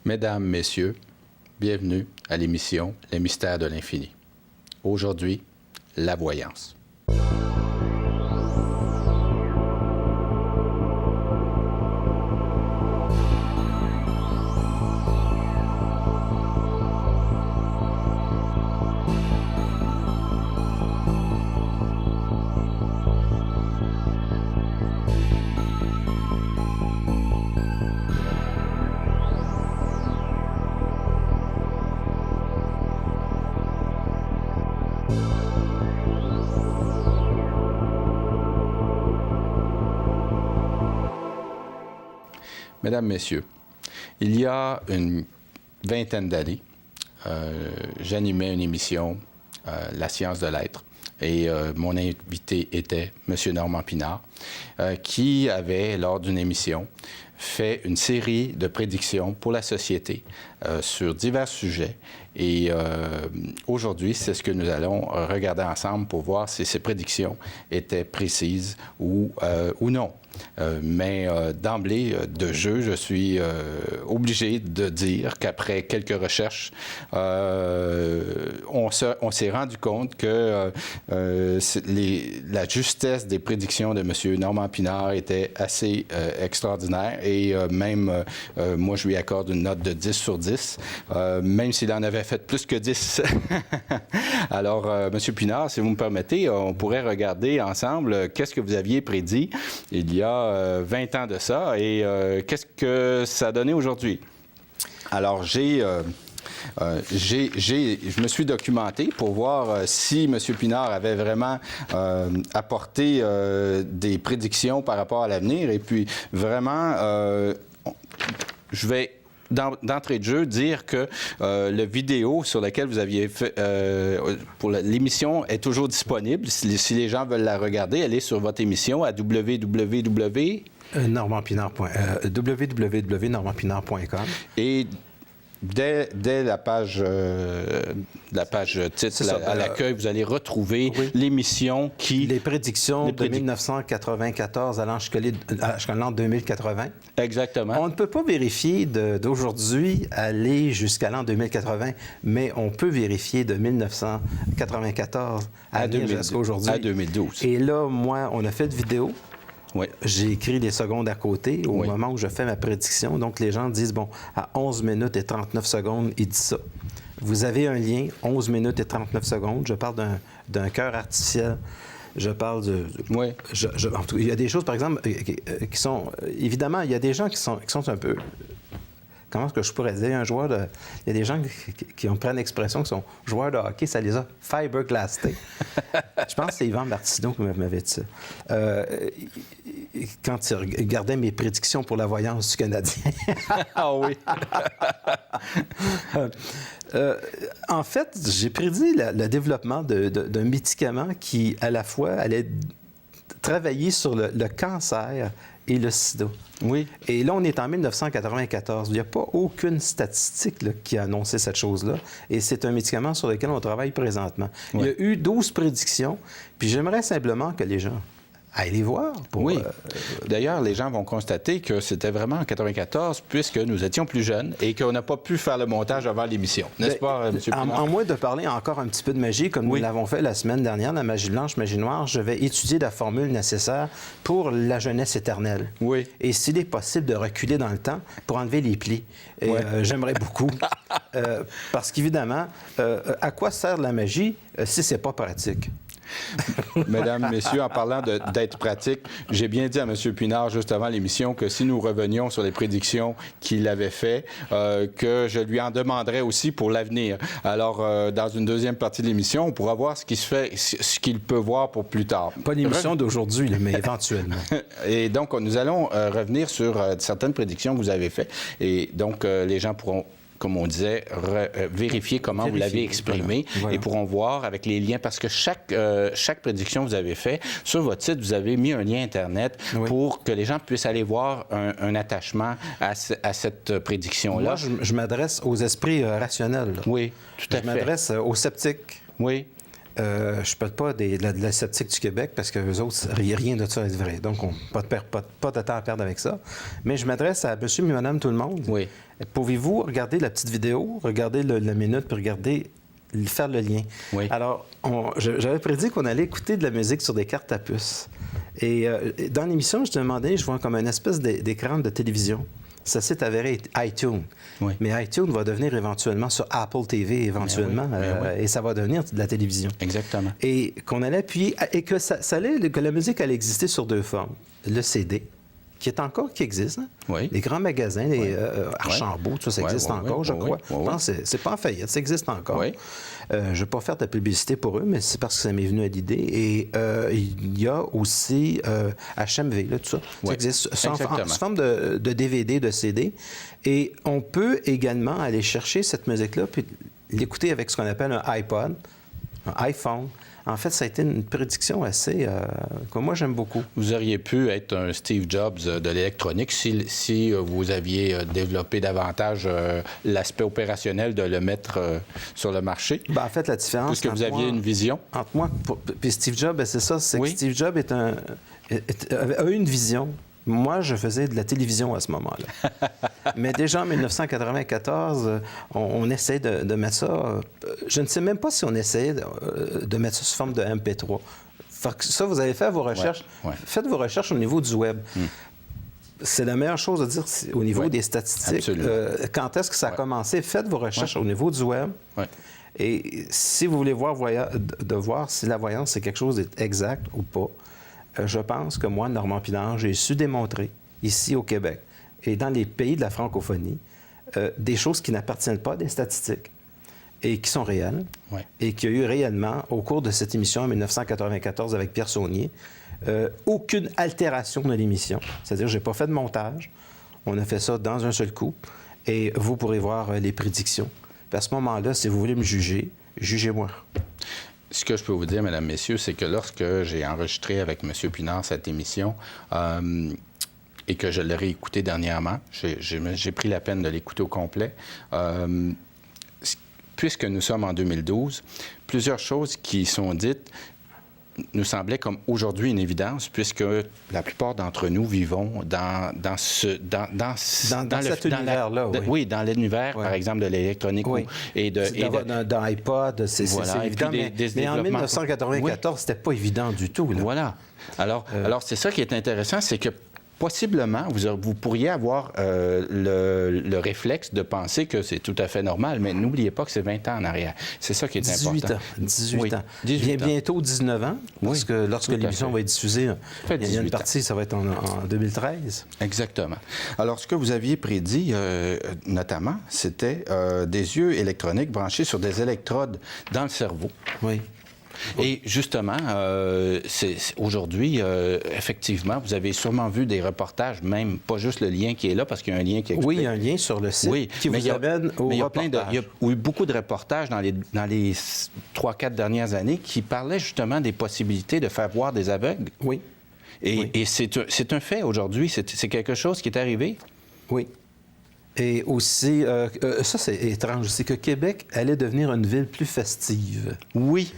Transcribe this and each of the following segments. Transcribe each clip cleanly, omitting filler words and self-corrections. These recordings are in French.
Mesdames, Messieurs, bienvenue à l'émission Les Mystères de l'Infini. Aujourd'hui, la voyance. Mesdames, Messieurs, il y a une vingtaine d'années, j'animais une émission, La science de l'être, et mon invité était M. Normand Pinard, qui avait, lors d'une émission, fait une série de prédictions pour la société sur divers sujets. Et aujourd'hui, c'est ce que nous allons regarder ensemble pour voir si ces prédictions étaient précises ou non. Mais d'emblée de jeu, je suis obligé de dire qu'après quelques recherches, on s'est rendu compte que la justesse des prédictions de M. Normand Pinard était assez extraordinaire et même moi, je lui accorde une note de 10 sur 10, même s'il en avait fait plus que 10. Alors, M. Pinard, si vous me permettez, on pourrait regarder ensemble qu'est-ce que vous aviez prédit il y a 20 ans de ça et qu'est-ce que ça a donné aujourd'hui. Alors, je me suis documenté pour voir si M. Pinard avait vraiment apporté des prédictions par rapport à l'avenir. Et puis, vraiment, je vais d'entrée de jeu dire que le vidéo sur laquelle vous aviez fait pour l'émission est toujours disponible. Si les gens veulent la regarder, elle est sur votre émission à www.normandpinard.com. Et dès la page titre, à l'accueil, vous allez retrouver l'émission qui... Les prédictions de 1994 allant jusqu'à l'an 2080. Exactement. On ne peut pas vérifier d'aujourd'hui aller jusqu'à l'an 2080, mais on peut vérifier de 1994 jusqu'à aujourd'hui. À 2012. Et là, moi, on a fait de vidéo. Oui. J'ai écrit des secondes à côté au moment où je fais ma prédiction. Donc, les gens disent, bon, à 11 minutes et 39 secondes, il dit ça. Vous avez un lien, 11 minutes et 39 secondes. Je parle d'un cœur artificiel. Je parle de... Oui. Il y a des choses, par exemple, qui sont... Évidemment, il y a des gens qui sont un peu... Comment est-ce que je pourrais dire? Il y a des gens qui prennent l'expression qui sont joueurs de hockey, ça les a fiberglassés. Je pense que c'est Yvan Martineau qui m'avait dit ça. Quand il regardait mes prédictions pour la voyance du Canadien. Ah oui! En fait, j'ai prédit le développement d'un médicament qui, à la fois, allait travailler sur le cancer et le sida. Oui. Et là, on est en 1994. Il n'y a pas aucune statistique qui a annoncé cette chose-là. Et c'est un médicament sur lequel on travaille présentement. Oui. Il y a eu 12 prédictions. Puis j'aimerais simplement que les gens aillent les voir. Oui. D'ailleurs, les gens vont constater que c'était vraiment en 94, puisque nous étions plus jeunes et qu'on n'a pas pu faire le montage avant l'émission. N'est-ce pas, M. Pinard? En moins de parler encore un petit peu de magie, comme nous l'avons fait la semaine dernière, la magie blanche, magie noire, je vais étudier la formule nécessaire pour la jeunesse éternelle. Oui. Et s'il est possible de reculer dans le temps pour enlever les plis. Et j'aimerais beaucoup. Parce qu'évidemment, à quoi sert la magie si c'est pas pratique? Mesdames, Messieurs, en parlant d'être pratique, j'ai bien dit à M. Pinard juste avant l'émission que si nous revenions sur les prédictions qu'il avait faites, que je lui en demanderais aussi pour l'avenir. Alors, dans une deuxième partie de l'émission, on pourra voir ce qu'il peut voir pour plus tard. Pas l'émission d'aujourd'hui, mais éventuellement. Et donc, nous allons revenir sur certaines prédictions que vous avez faites. Et donc, les gens pourront, comme on disait, vérifier comment vous l'avez exprimé et pourront voir avec les liens, parce que chaque prédiction que vous avez fait, sur votre site, vous avez mis un lien Internet pour que les gens puissent aller voir un attachement à cette prédiction-là. Moi, je m'adresse aux esprits rationnels. Oui, tout à fait. Je m'adresse aux sceptiques. Oui. je ne parle pas de la sceptique du Québec parce qu'eux autres, rien de ça est vrai. Donc, pas de temps à perdre avec ça. Mais je m'adresse à monsieur et madame tout le monde. Oui. Pouvez-vous regarder la petite vidéo, regarder la minute, puis faire le lien? Oui. Alors, j'avais prédit qu'on allait écouter de la musique sur des cartes à puce. Et dans l'émission, je demandais, je vois comme une espèce d'écran de télévision. Ça s'est avéré iTunes. Oui. Mais iTunes va devenir éventuellement sur Apple TV, éventuellement, et ça va devenir de la télévision. Exactement. Et qu'on allait appuyer, et que que la musique allait exister sur deux formes. Le CD, qui existe. Hein? Oui. Les grands magasins, les Archambault, tout ça, ça existe encore, je crois. Non, c'est pas en faillite, ça existe encore. Oui. Je ne vais pas faire de la publicité pour eux, mais c'est parce que ça m'est venu à l'idée. Et il y a aussi HMV, là, tout ça. Ça existe sous forme de DVD, de CD. Et on peut également aller chercher cette musique-là puis l'écouter avec ce qu'on appelle un iPod, un iPhone. En fait, ça a été une prédiction assez... que moi, j'aime beaucoup. Vous auriez pu être un Steve Jobs de l'électronique si vous aviez développé davantage l'aspect opérationnel de le mettre sur le marché. Ben, en fait, la différence... Puisque vous aviez une vision. Entre moi puis Steve Jobs, c'est ça. C'est que Steve Jobs a une vision. Moi, je faisais de la télévision à ce moment-là. Mais déjà en 1994, on essayait de mettre ça... je ne sais même pas si on essayait de mettre ça sous forme de MP3. Ça, vous avez fait vos recherches. Ouais. Faites vos recherches au niveau du web. C'est la meilleure chose à dire au niveau des statistiques. Quand est-ce que ça a commencé? Faites vos recherches au niveau du web. Et si vous voulez voir si la voyance, c'est quelque chose d'exact ou pas, je pense que moi, Normand Pinard, j'ai su démontrer ici au Québec et dans les pays de la francophonie des choses qui n'appartiennent pas à des statistiques et qui sont réelles et qu'il y a eu réellement, au cours de cette émission en 1994 avec Pierre Saunier, aucune altération de l'émission. C'est-à-dire, je n'ai pas fait de montage. On a fait ça dans un seul coup et vous pourrez voir les prédictions. Puis à ce moment-là, si vous voulez me juger, jugez-moi. Ce que je peux vous dire, mesdames, messieurs, c'est que lorsque j'ai enregistré avec M. Pinard cette émission et que je l'ai réécouté dernièrement, j'ai pris la peine de l'écouter au complet, puisque nous sommes en 2012, plusieurs choses qui sont dites nous semblaient comme aujourd'hui une évidence, puisque la plupart d'entre nous vivons dans cet univers-là, oui. Oui, dans l'univers, par exemple, de l'électronique. Oui. Dans iPod, c'est évident, mais en 1994, c'était pas évident du tout. Là. Voilà. Alors, c'est ça qui est intéressant, c'est que possiblement, vous pourriez avoir le réflexe de penser que c'est tout à fait normal, mais n'oubliez pas que c'est 20 ans en arrière. C'est ça qui est important. 18 ans. Bientôt 19 ans, parce que lorsque l'émission va être diffusée, il y a une partie, ça va être en 2013. Exactement. Alors, ce que vous aviez prédit, notamment, c'était des yeux électroniques branchés sur des électrodes dans le cerveau. Oui. Et justement, aujourd'hui, effectivement, vous avez sûrement vu des reportages, même pas juste le lien qui est là, parce qu'il y a un lien qui explique. Oui, il y a un lien sur le site qui vous amène au reportage. Il y a eu beaucoup de reportages dans les 3-4 dernières années qui parlaient justement des possibilités de faire voir des aveugles. Oui. Et c'est un fait aujourd'hui. C'est quelque chose qui est arrivé. Oui. Et aussi, ça c'est étrange, c'est que Québec allait devenir une ville plus festive. Oui.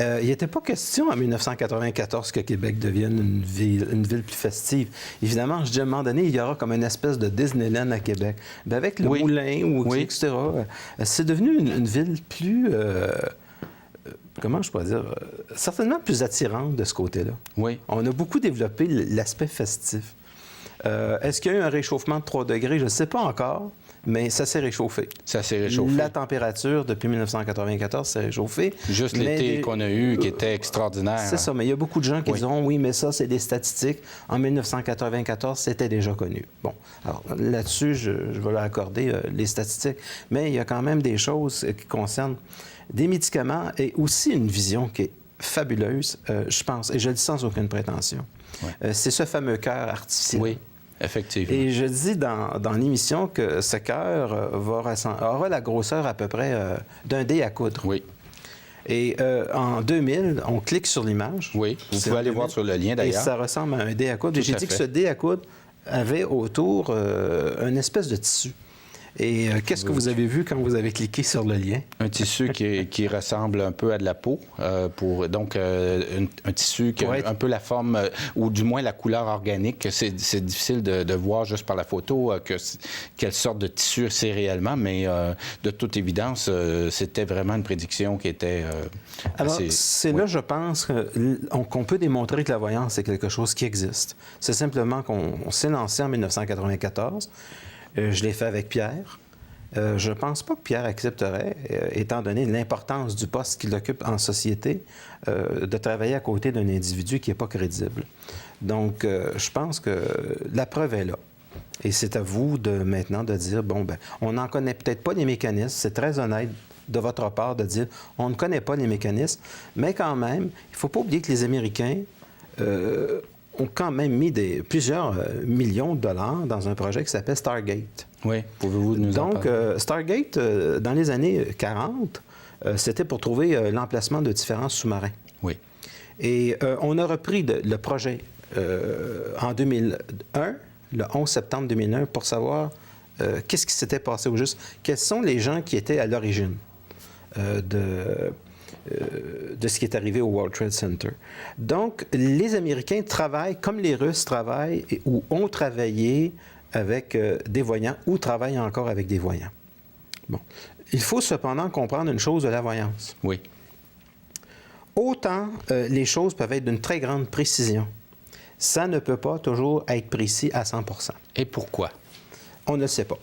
Il n'était pas question en 1994 que Québec devienne une ville plus festive. Évidemment, je dis à un moment donné, il y aura comme une espèce de Disneyland à Québec. Bien, avec le moulin, etc., c'est devenu une ville plus... comment je pourrais dire? Certainement plus attirante de ce côté-là. Oui. On a beaucoup développé l'aspect festif. Est-ce qu'il y a eu un réchauffement de 3 degrés? Je ne sais pas encore. Mais ça s'est réchauffé. Ça s'est réchauffé. La température, depuis 1994, s'est réchauffée. Juste l'été qu'on a eu, qui était extraordinaire. C'est ça, mais il y a beaucoup de gens qui diront, oui, mais ça, c'est des statistiques. En 1994, c'était déjà connu. Bon, alors là-dessus, je vais leur accorder les statistiques. Mais il y a quand même des choses qui concernent des médicaments et aussi une vision qui est fabuleuse, je pense, et je le dis sans aucune prétention. C'est ce fameux cœur artificiel. Oui. Effectivement. Et je dis dans l'émission que ce cœur aura la grosseur à peu près d'un dé à coudre. Oui. Et en 2000, on clique sur l'image. Oui, vous pouvez aller voir sur le lien d'ailleurs. Et ça ressemble à un dé à coudre. Et j'ai dit que ce dé à coudre avait autour une espèce de tissu. Et qu'est-ce que vous avez vu quand vous avez cliqué sur le lien? Un tissu qui ressemble un peu à de la peau, donc un tissu qui a un peu la forme, ou du moins la couleur organique. C'est difficile de voir juste par la photo quelle sorte de tissu c'est réellement, mais de toute évidence, c'était vraiment une prédiction qui était Alors, assez... c'est là, je pense, qu'on peut démontrer que la voyance, c'est quelque chose qui existe. C'est simplement qu'on s'est lancé en 1994. Je l'ai fait avec Pierre. Je ne pense pas que Pierre accepterait, étant donné l'importance du poste qu'il occupe en société, de travailler à côté d'un individu qui n'est pas crédible. Donc, je pense que la preuve est là. Et c'est à vous maintenant de dire, bon, ben, on n'en connaît peut-être pas les mécanismes, c'est très honnête de votre part de dire, on ne connaît pas les mécanismes, mais quand même, il ne faut pas oublier que les Américains ont quand même mis plusieurs millions de dollars dans un projet qui s'appelle Stargate. Oui, pouvez-vous nous en parler? Donc, Stargate, dans les années 40, c'était pour trouver l'emplacement de différents sous-marins. Oui. Et on a repris le projet en 2001, le 11 septembre 2001, pour savoir qu'est-ce qui s'était passé au juste, quels sont les gens qui étaient à l'origine de ce qui est arrivé au World Trade Center. Donc, les Américains travaillent comme les Russes travaillent ou ont travaillé avec des voyants ou travaillent encore avec des voyants. Bon. Il faut cependant comprendre une chose de la voyance. Oui. Autant les choses peuvent être d'une très grande précision, ça ne peut pas toujours être précis à 100 %. Et pourquoi? On ne le sait pas.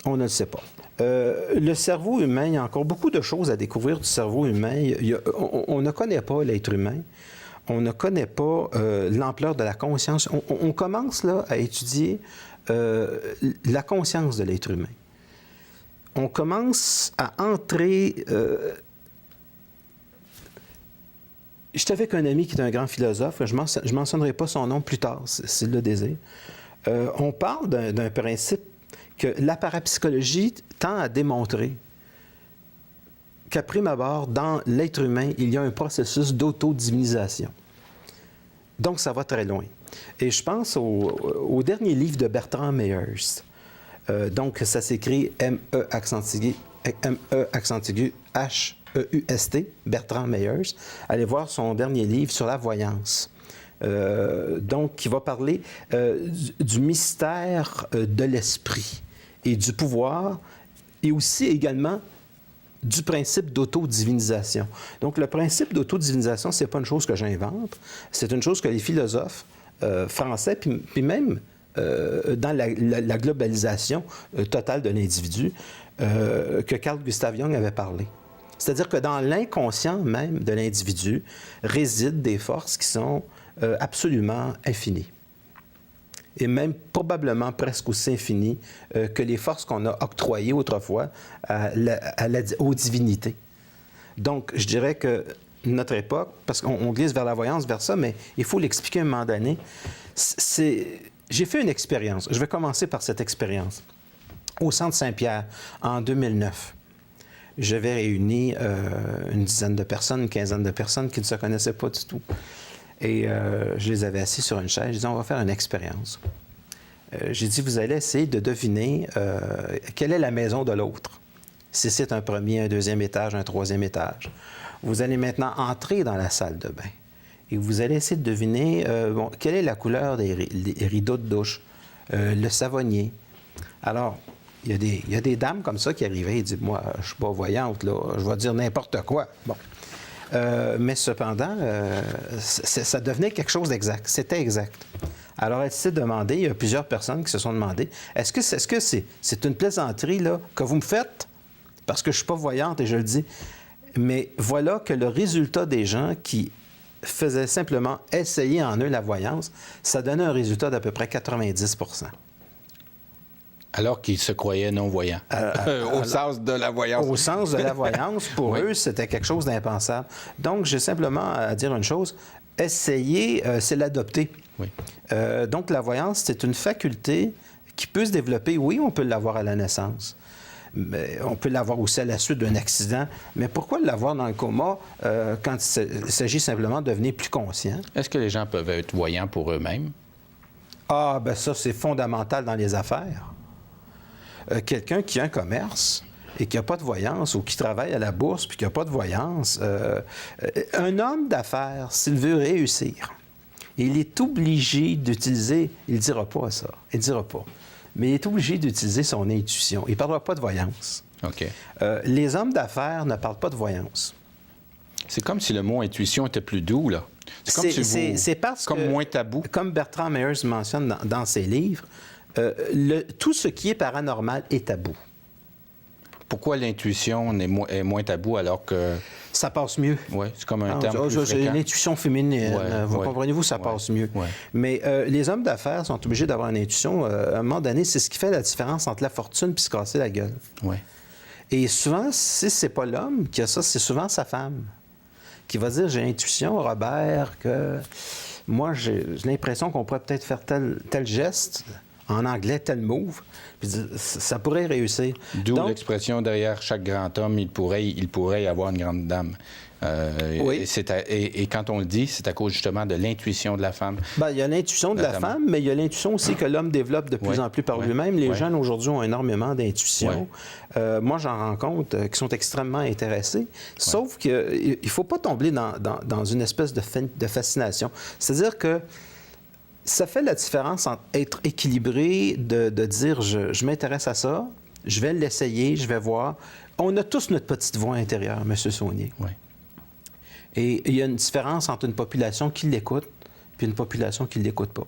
On ne le sait pas. Le cerveau humain, il y a encore beaucoup de choses à découvrir du cerveau humain. On ne connaît pas l'être humain. On ne connaît pas l'ampleur de la conscience. On commence là à étudier la conscience de l'être humain. On commence à entrer... J'étais avec un ami qui est un grand philosophe. Je ne mentionnerai pas son nom plus tard, s'il le désire. On parle d'un principe que la parapsychologie tend à démontrer qu'à prime abord, dans l'être humain, il y a un processus d'autodivinisation. Donc, ça va très loin. Et je pense au dernier livre de Bertrand Meyers. Donc, ça s'écrit M-E accent aigu H-E-U-S-T, Bertrand Meyers. Allez voir son dernier livre sur la voyance. Donc, qui va parler du mystère de l'esprit et du pouvoir, et aussi également du principe d'autodivinisation. Donc, le principe d'autodivinisation, ce n'est pas une chose que j'invente, c'est une chose que les philosophes français, puis même dans la globalisation totale de l'individu, que Carl Gustav Jung avait parlé. C'est-à-dire que dans l'inconscient même de l'individu résident des forces qui sont absolument infinies. Et même probablement presque aussi infinies que les forces qu'on a octroyées autrefois aux divinités. Donc, je dirais que notre époque, parce qu'on glisse vers la voyance, vers ça, mais il faut l'expliquer à un moment donné, j'ai fait une expérience. Je vais commencer par cette expérience. Au Centre Saint-Pierre, en 2009, j'avais réuni une dizaine de personnes, une quinzaine de personnes qui ne se connaissaient pas du tout. Et je les avais assis sur une chaise. Je disais, on va faire une expérience. J'ai dit, vous allez essayer de deviner quelle est la maison de l'autre. Si c'est un premier, un deuxième étage, un troisième étage. Vous allez maintenant entrer dans la salle de bain. Et vous allez essayer de deviner quelle est la couleur des rideaux de douche, le savonnier. Alors, il y a des dames comme ça qui arrivaient et disent, moi, je ne suis pas voyante, là, je vais dire n'importe quoi. Bon. Mais cependant, ça devenait quelque chose d'exact. C'était exact. Alors, elle s'est demandé, il y a plusieurs personnes qui se sont demandé, est-ce que c'est une plaisanterie là, que vous me faites? Parce que je ne suis pas voyante et je le dis. Mais voilà que le résultat des gens qui faisaient simplement essayer en eux la voyance, ça donnait un résultat d'à peu près 90 %. Alors qu'ils se croyaient non-voyants. Au sens de la voyance. Au sens de la voyance, pour oui. eux, c'était quelque chose d'impensable. Donc, j'ai simplement à dire une chose, essayer, c'est l'adopter. Oui. Donc, la voyance, c'est une faculté qui peut se développer. Oui, on peut l'avoir à la naissance. Mais on peut l'avoir aussi à la suite d'un accident. Mais pourquoi l'avoir dans le coma quand il s'agit simplement de devenir plus conscient? Est-ce que les gens peuvent être voyants pour eux-mêmes? Ah, bien ça, c'est fondamental dans les affaires. quelqu'un qui a un commerce et qui n'a pas de voyance, ou qui travaille à la bourse puis qui n'a pas de voyance, un homme d'affaires, s'il veut réussir, il est obligé d'utiliser, il ne dira pas ça, il ne dira pas, mais il est obligé d'utiliser son intuition. Il ne parlera pas de voyance. OK. Les hommes d'affaires ne parlent pas de voyance. C'est comme si le mot intuition était plus doux, là. C'est parce comme que, moins tabou. Comme Bertrand Meyers mentionne dans ses livres, tout ce qui est paranormal est tabou. Pourquoi l'intuition est moins tabou alors que... Ça passe mieux. Oui, c'est comme un terme plus C'est fréquent. l'intuition féminine. Vous comprenez-vous, ça passe mieux. Ouais. Mais les hommes d'affaires sont obligés d'avoir une intuition. À un moment donné, c'est ce qui fait la différence entre la fortune et se casser la gueule. Oui. Et souvent, si c'est pas l'homme qui a ça, c'est souvent sa femme qui va dire, j'ai l'intuition, Robert, que moi, j'ai l'impression qu'on pourrait peut-être faire tel geste, en anglais, tel move, puis ça pourrait réussir. D'où Donc, l'expression derrière chaque grand homme, il pourrait y avoir une grande dame. Oui. Et quand on le dit, c'est à cause justement de l'intuition de la femme. Bien, il y a l'intuition de la femme, mais il y a l'intuition aussi que l'homme développe de plus en plus par lui-même. Les jeunes aujourd'hui ont énormément d'intuition. Moi, j'en rencontre qui sont extrêmement intéressés. Sauf qu'il ne faut pas tomber dans une espèce de fascination. C'est-à-dire que ça fait la différence entre être équilibré, de dire je m'intéresse à ça, je vais l'essayer, je vais voir. On a tous notre petite voix intérieure, M. Saunier. Oui. Et il y a une différence entre une population qui l'écoute et une population qui ne l'écoute pas.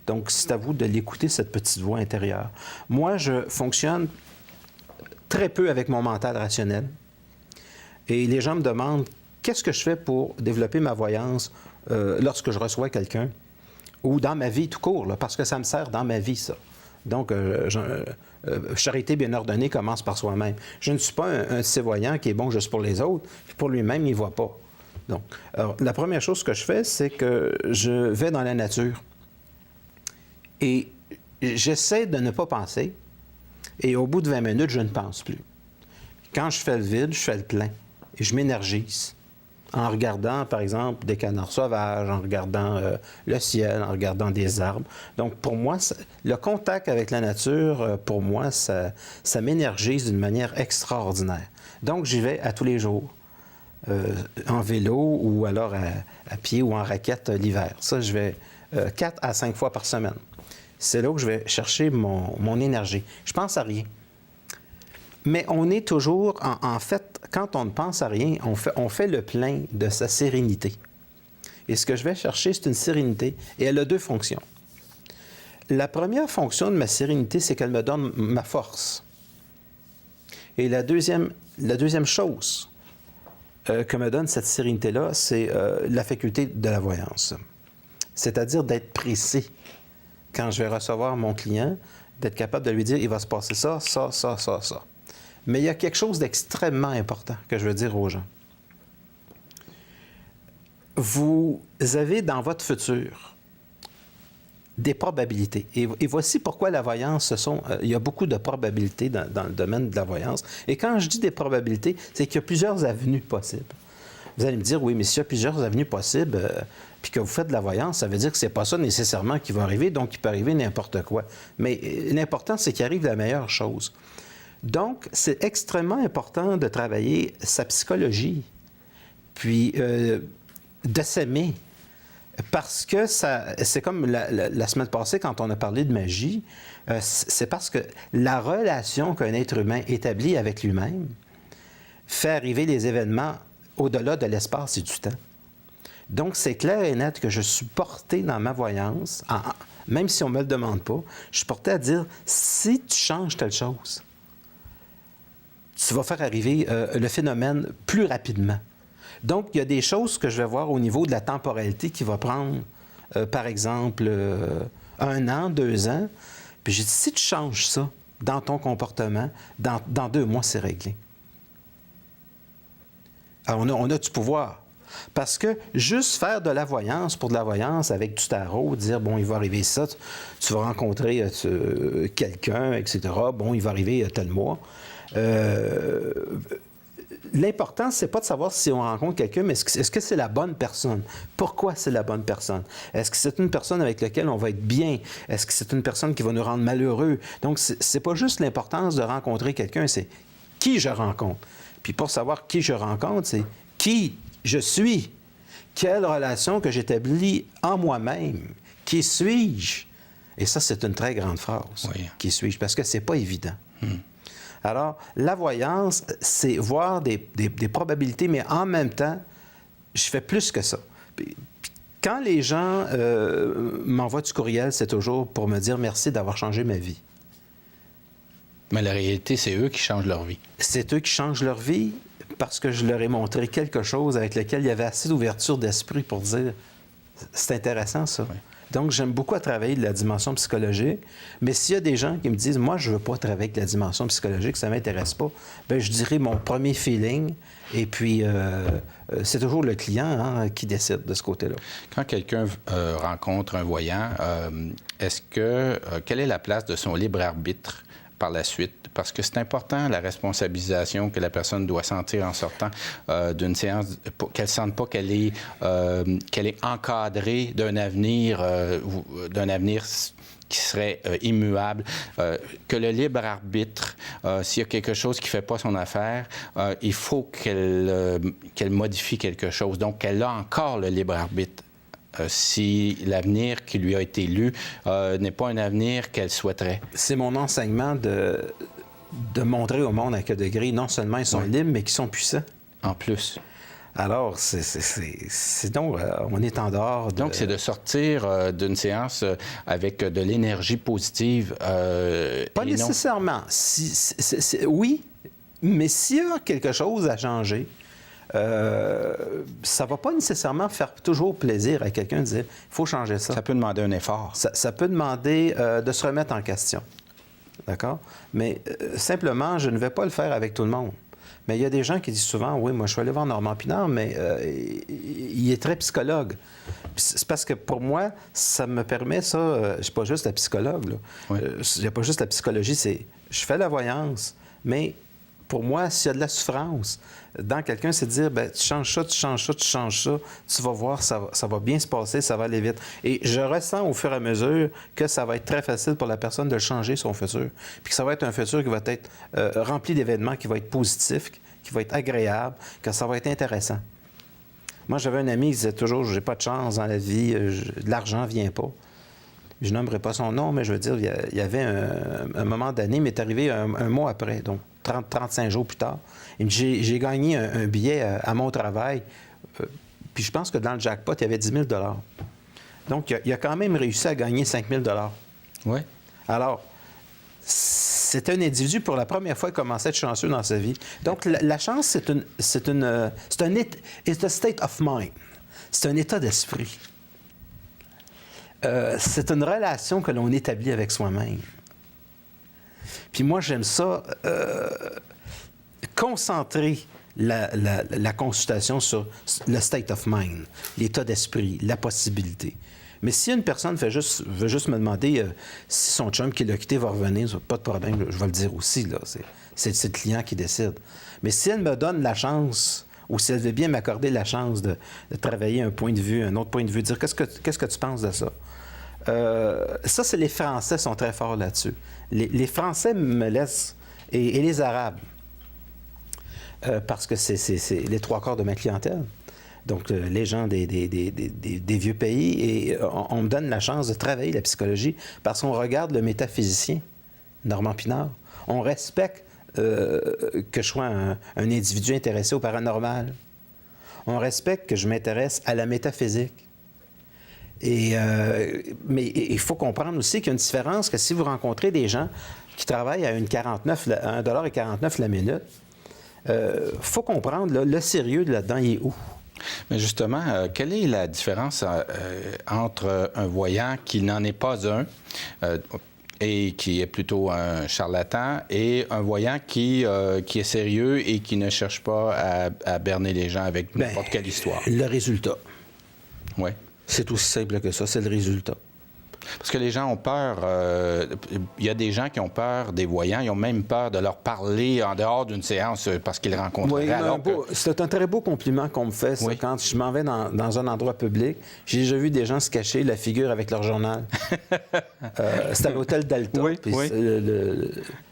Donc, c'est à vous de l'écouter, cette petite voix intérieure. Moi, je fonctionne très peu avec mon mental rationnel. Et les gens me demandent qu'est-ce que je fais pour développer ma voyance lorsque je reçois quelqu'un ou dans ma vie tout court, là, parce que ça me sert dans ma vie, ça. Donc, charité bien ordonnée commence par soi-même. Je ne suis pas un voyant qui est bon juste pour les autres, puis pour lui-même, il ne voit pas. Donc, alors, la première chose que je fais, c'est que je vais dans la nature et j'essaie de ne pas penser, et au bout de 20 minutes, je ne pense plus. Quand je fais le vide, je fais le plein et je m'énergise en regardant, par exemple, des canards sauvages, en regardant le ciel, en regardant des arbres. Donc, pour moi, le contact avec la nature, pour moi, ça m'énergise d'une manière extraordinaire. Donc, j'y vais à tous les jours. En vélo ou alors à pied ou en raquette l'hiver. Ça, je vais 4 à 5 fois par semaine. C'est là où je vais chercher mon énergie. Je pense à rien. Mais on est toujours, en fait, quand on ne pense à rien, on fait le plein de sa sérénité. Et ce que je vais chercher, c'est une sérénité. Et elle a deux fonctions. La première fonction de ma sérénité, c'est qu'elle me donne ma force. Et la deuxième chose que me donne cette sérénité-là, c'est la faculté de la voyance. C'est-à-dire d'être précis. Quand je vais recevoir mon client, d'être capable de lui dire, il va se passer ça, ça, ça, ça, ça. Mais il y a quelque chose d'extrêmement important que je veux dire aux gens. Vous avez dans votre futur des probabilités. Et voici pourquoi la voyance, il y a beaucoup de probabilités dans le domaine de la voyance. Et quand je dis des probabilités, c'est qu'il y a plusieurs avenues possibles. Vous allez me dire, oui, mais s'il y a plusieurs avenues possibles, puis que vous faites de la voyance, ça veut dire que c'est pas ça nécessairement qui va arriver, donc il peut arriver n'importe quoi. Mais l'important, c'est qu'il arrive la meilleure chose. Donc, c'est extrêmement important de travailler sa psychologie, puis de s'aimer. Parce que c'est comme la semaine passée, quand on a parlé de magie, c'est parce que la relation qu'un être humain établit avec lui-même fait arriver les événements au-delà de l'espace et du temps. Donc, c'est clair et net que je suis porté dans ma voyance, même si on ne me le demande pas, je suis porté à dire, si tu changes telle chose, tu vas faire arriver le phénomène plus rapidement. Donc, il y a des choses que je vais voir au niveau de la temporalité qui va prendre, par exemple, 1 an, 2 ans. Puis j'ai dit, si tu changes ça dans ton comportement, dans 2 mois, c'est réglé. Alors, on a du pouvoir. Parce que juste faire de la voyance pour de la voyance avec du tarot, dire, bon, il va arriver ça, tu vas rencontrer quelqu'un, etc., bon, il va arriver tel mois. l'important, c'est pas de savoir si on rencontre quelqu'un, mais est-ce que c'est la bonne personne? Pourquoi c'est la bonne personne? Est-ce que c'est une personne avec laquelle on va être bien? Est-ce que c'est une personne qui va nous rendre malheureux? Donc, c'est pas juste l'importance de rencontrer quelqu'un, c'est qui je rencontre. Puis pour savoir qui je rencontre, c'est qui je suis. Quelle relation que j'établis en moi-même? Qui suis-je? Et ça, c'est une très grande phrase. Oui. Qui suis-je? Parce que c'est pas évident. Alors, la voyance, c'est voir des probabilités, mais en même temps, je fais plus que ça. Puis, quand les gens m'envoient du courriel, c'est toujours pour me dire merci d'avoir changé ma vie. Mais la réalité, c'est eux qui changent leur vie. C'est eux qui changent leur vie parce que je leur ai montré quelque chose avec lequel il y avait assez d'ouverture d'esprit pour dire c'est intéressant, ça. Oui. Donc, j'aime beaucoup travailler de la dimension psychologique, mais s'il y a des gens qui me disent « Moi, je ne veux pas travailler avec la dimension psychologique, ça ne m'intéresse pas », bien, je dirais mon premier feeling, et puis c'est toujours le client qui décide de ce côté-là. Quand quelqu'un rencontre un voyant, quelle est la place de son libre arbitre par la suite? Parce que c'est important, la responsabilisation que la personne doit sentir en sortant d'une séance, qu'elle ne sente pas qu'elle est encadrée d'un avenir qui serait immuable, que le libre arbitre, s'il y a quelque chose qui ne fait pas son affaire, il faut qu'elle modifie quelque chose. Donc, qu'elle a encore le libre arbitre. Si l'avenir qui lui a été lu n'est pas un avenir qu'elle souhaiterait. C'est mon enseignement de montrer au monde à quel degré non seulement ils sont libres, mais qu'ils sont puissants. En plus. Alors, donc, on est en dehors de... Donc, c'est de sortir d'une séance avec de l'énergie positive. Pas nécessairement. Oui, mais s'il y a quelque chose à changer, ça ne va pas nécessairement faire toujours plaisir à quelqu'un de dire « il faut changer ça ». Ça peut demander un effort. Ça peut demander de se remettre en question. D'accord? Mais simplement, je ne vais pas le faire avec tout le monde. Mais il y a des gens qui disent souvent, oui, moi, je suis allé voir Normand Pinard, mais il est très psychologue. C'est parce que pour moi, ça me permet ça. Je ne suis pas juste la psychologue. Là. Oui. Il n'y a pas juste la psychologie, c'est je fais la voyance, mais pour moi, s'il y a de la souffrance dans quelqu'un, c'est de dire, bien, tu changes ça, tu changes ça, tu changes ça, tu vas voir, ça va bien se passer, ça va aller vite. Et je ressens au fur et à mesure que ça va être très facile pour la personne de changer son futur. Puis que ça va être un futur qui va être rempli d'événements, qui va être positif, qui va être agréable, que ça va être intéressant. Moi, j'avais un ami qui disait toujours, j'ai pas de chance dans la vie, l'argent ne vient pas. Je nommerai pas son nom, mais je veux dire, il y avait un moment d'année, mais c'est arrivé un mois après, donc 35 jours plus tard. Il me dit, j'ai gagné un billet à mon travail, puis je pense que dans le jackpot, il y avait 10 000 $. Donc, il a quand même réussi à gagner 5 000 $. Oui. Alors, c'est un individu, pour la première fois, qui commençait à être chanceux dans sa vie. Donc, la chance, c'est un state of mind. C'est un état d'esprit. C'est une relation que l'on établit avec soi-même. Puis moi, j'aime ça, concentrer la consultation sur le state of mind, l'état d'esprit, la possibilité. Mais si une personne veut juste me demander si son chum qui l'a quitté va revenir, pas de problème, je vais le dire aussi, là, c'est le client qui décide. Mais si elle me donne la chance, ou si elle veut bien m'accorder la chance de travailler un point de vue, un autre point de vue, dire qu'est-ce que tu penses de ça? Ça, c'est les Français sont très forts là-dessus. Les Français me laissent, et les Arabes, parce que c'est les trois quarts de ma clientèle. Donc, les gens des vieux pays, et on me donne la chance de travailler la psychologie parce qu'on regarde le métaphysicien, Normand Pinard. On respecte que je sois un individu intéressé au paranormal. On respecte que je m'intéresse à la métaphysique. Mais il faut comprendre aussi qu'il y a une différence que si vous rencontrez des gens qui travaillent à $1,49 la minute, il faut comprendre, là, le sérieux là-dedans, il est où? Mais justement, quelle est la différence entre un voyant qui n'en est pas un et qui est plutôt un charlatan et un voyant qui est sérieux et qui ne cherche pas à berner les gens avec n'importe quelle histoire? Le résultat. Oui. C'est aussi simple que ça, c'est le résultat. Parce que les gens ont peur. Il y a des gens qui ont peur des voyants. Ils ont même peur de leur parler en dehors d'une séance parce qu'ils rencontreraient. C'est un très beau compliment qu'on me fait, ça, quand je m'en vais dans un endroit public. J'ai déjà vu des gens se cacher la figure avec leur journal. C'était à l'hôtel Delta.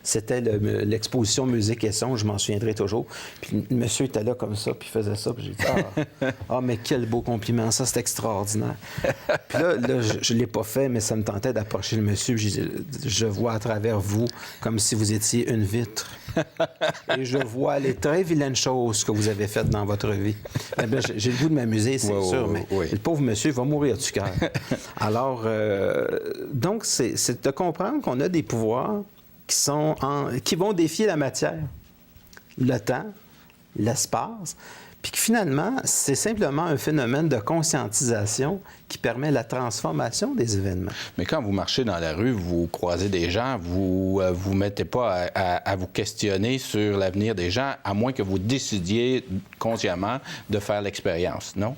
C'était l'exposition Musique et son, je m'en souviendrai toujours. Puis le monsieur était là comme ça, puis il faisait ça. Puis j'ai dit, mais quel beau compliment, ça, c'est extraordinaire. Puis là je ne l'ai pas fait, mais ça me tentait d'approcher le monsieur. J'ai dit, je vois à travers vous comme si vous étiez une vitre. Et je vois les très vilaines choses que vous avez faites dans votre vie. Eh bien, j'ai le goût de m'amuser, c'est sûr, mais le pauvre monsieur va mourir du cœur. Alors, donc, c'est de comprendre qu'on a des pouvoirs qui vont défier la matière, le temps, l'espace, puis que finalement, c'est simplement un phénomène de conscientisation qui permet la transformation des événements. Mais quand vous marchez dans la rue, vous croisez des gens, vous vous mettez pas à vous questionner sur l'avenir des gens, à moins que vous décidiez consciemment de faire l'expérience, non?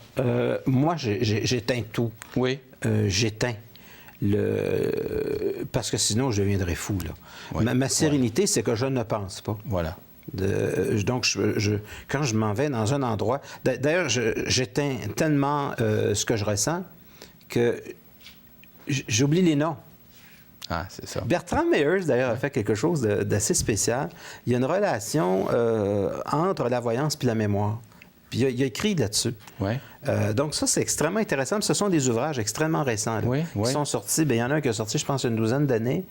Moi, j'éteins tout. Oui. J'éteins. Parce que sinon, je deviendrais fou. Là. Oui. Ma sérénité, c'est que je ne pense pas. Voilà. Donc, quand je m'en vais dans un endroit... D'ailleurs, j'éteins tellement ce que je ressens que j'oublie les noms. Ah, c'est ça. Bertrand Meyers, d'ailleurs, a fait quelque chose d'assez spécial. Il y a une relation entre la voyance et la mémoire. Puis il a écrit là-dessus. Oui. Donc ça, c'est extrêmement intéressant. Ce sont des ouvrages extrêmement récents. Là, qui sont sortis. Bien, il y en a un qui est sorti, je pense, une douzaine d'années.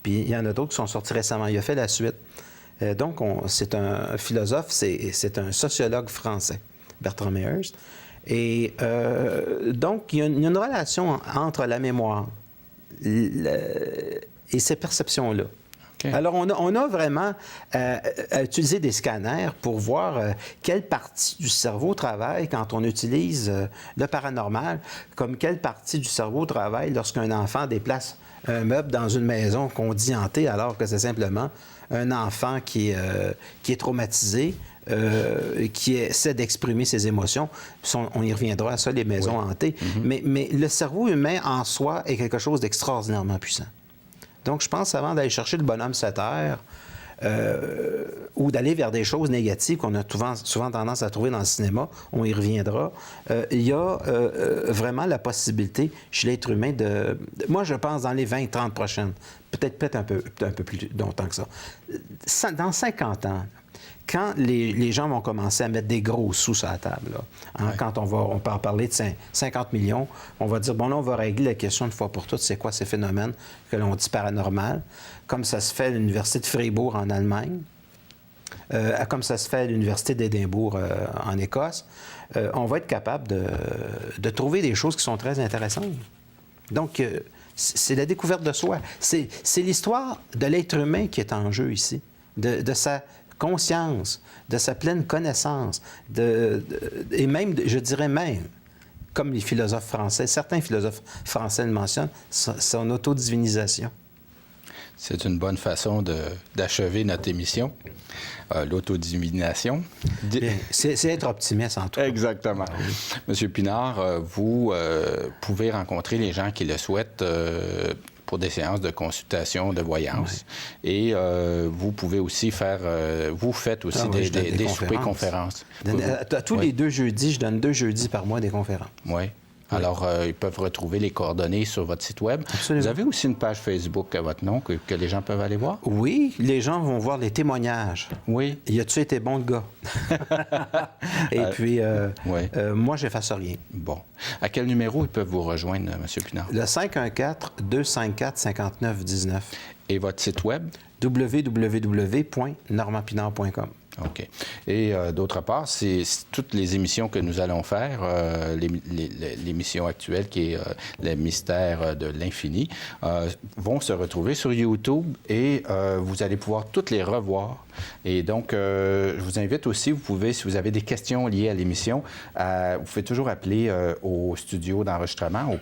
Puis il y en a d'autres qui sont sortis récemment. Il a fait la suite. Donc, c'est un philosophe, c'est un sociologue français, Bertrand Meyers. Et donc, il y a une relation entre la mémoire et ces perceptions-là. Okay. Alors, on a vraiment à utiliser des scanners pour voir quelle partie du cerveau travaille quand on utilise le paranormal, comme quelle partie du cerveau travaille lorsqu'un enfant déplace un meuble dans une maison qu'on dit hantée, alors que c'est simplement un enfant qui est traumatisé, qui essaie d'exprimer ses émotions. On y reviendra à ça, les maisons hantées. Mm-hmm. Mais le cerveau humain en soi est quelque chose d'extraordinairement puissant. Donc, je pense, avant d'aller chercher le bonhomme sur Terre, ou d'aller vers des choses négatives qu'on a souvent tendance à trouver dans le cinéma, on y reviendra, il y a vraiment la possibilité chez l'être humain de... Moi, je pense dans les 20-30 prochaines, peut-être un peu plus longtemps que ça. Dans 50 ans, quand les gens vont commencer à mettre des gros sous sur la table, là, quand on peut en parler de 50 millions, on va dire, bon, là, on va régler la question une fois pour toutes, c'est quoi ces phénomènes que l'on dit paranormal, comme ça se fait à l'Université de Fribourg en Allemagne, comme ça se fait à l'Université d'Édimbourg en Écosse, on va être capable de trouver des choses qui sont très intéressantes. Donc, c'est la découverte de soi. C'est l'histoire de l'être humain qui est en jeu ici, de sa conscience, de sa pleine connaissance, et même, je dirais même, comme les philosophes français, certains philosophes français le mentionnent, son autodivinisation. C'est une bonne façon d'achever notre émission, l'autodivination. C'est être optimiste en tout cas. Exactement. Monsieur Pinard, vous pouvez rencontrer les gens qui le souhaitent pour des séances de consultation, de voyance. Oui. Et vous pouvez aussi vous faites aussi des soupers-conférences. Tous les 2 jeudis, je donne 2 jeudis par mois des conférences. Oui. Alors, ils peuvent retrouver les coordonnées sur votre site Web. Absolument. Vous avez aussi une page Facebook à votre nom que les gens peuvent aller voir? Oui, les gens vont voir les témoignages. Oui. Y a-tu été bon, le gars? Et puis, moi, j'efface rien. Bon. À quel numéro ils peuvent vous rejoindre, M. Pinard? Le 514-254-5919. Et votre site Web? www.normandpinard.com. OK. Et d'autre part, c'est toutes les émissions que nous allons faire, l'émission actuelle qui est Le mystère de l'infini, vont se retrouver sur YouTube et vous allez pouvoir toutes les revoir. Et donc, je vous invite aussi, vous pouvez, si vous avez des questions liées à l'émission, vous pouvez toujours appeler au studio d'enregistrement au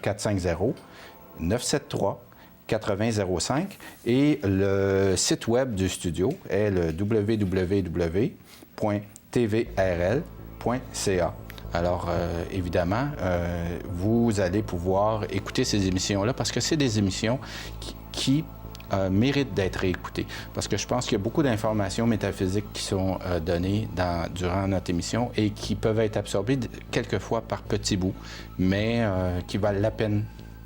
450-973-8005 et le site web du studio est le www.tvrl.ca. Alors, évidemment, vous allez pouvoir écouter ces émissions-là parce que c'est des émissions qui méritent d'être réécoutées. Parce que je pense qu'il y a beaucoup d'informations métaphysiques qui sont données durant notre émission et qui peuvent être absorbées quelquefois par petits bouts, mais qui valent la peine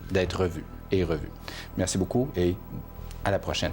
d'être revues et revues. Merci beaucoup et à la prochaine.